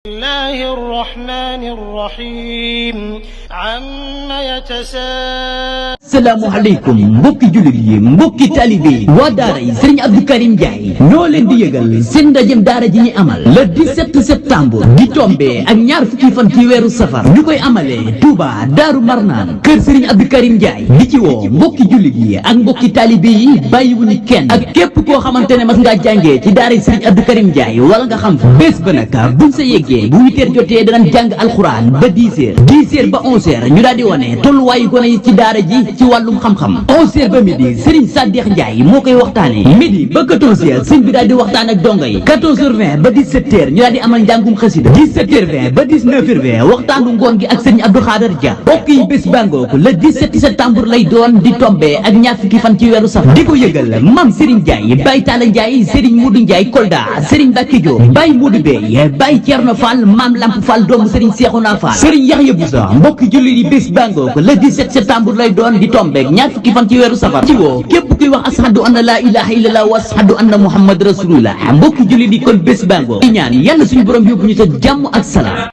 الله الرحمن الرحيم عما يتساءلون asalaamaaleykum mbokki jullit yi mbokki talibe yi waa daara yi Serigne Abdou Karim Ndiaye ñoo leen di yëgal seen ndajem daara ji ñuy amal le 17 septembre di tombe ak ñaar fukki fan ci weeru safar ñu koy amalee Touba Daaru Marnaan kër Serigne Abdou Karim Ndiaye di ci woo mbokki jullit yi ak mbokki talibe yi bàyyiwuñu kenn ak képp koo xamante ne mas ngaa jàngee ci daara yi Serigne Abdou Karim Ndiaye wala nga xam fa bés ba nag buñ sa yeggee bu 8h jotee danañ jàng alxuraan ba 10h ba 11h ñu daal di wane tolluwaayu gone yi ci daara ji ci wàllum xam-xam 11h ba midi Serigne Sadikh Ndiaye moo koy waxtaane midi ba 14h sëñ bi daal di waxtaan ak donga yi 14h20 ba 17h ñu daal di amal njàngum xasida 17h20 ba 19h20 waxtaanu ngoon gi ak Serigne Abdou Khader Dia bokk yi bés bàngooku le 17 septembre lay doon di tombe ak ñaar fukki fan ci weeru safar di ko yëgal Mame Serigne Ndiaye Baye Talla Ndiaye Serigne Moudou Ndiaye Kolda Serigne Mbacke Diop Baye Moudou Bey Baye Thierno Fall Mame Lamp Fall doomu Serigne Cheikhouna Fall Serigne Yaxya Boussa mbokki jullit yi bés bàngooku le 17 septembre lay doon di tombe ñaar fukki fan ci weeru safar ci woo képp kuy wax ashadu anna laa ilaha illallah wa ashadu anna muhammad rasulullah mbokki julli di kon bés bàngoo di ñaan yàlla suñu borom yóbbu ñu sa jàmm ak salaam.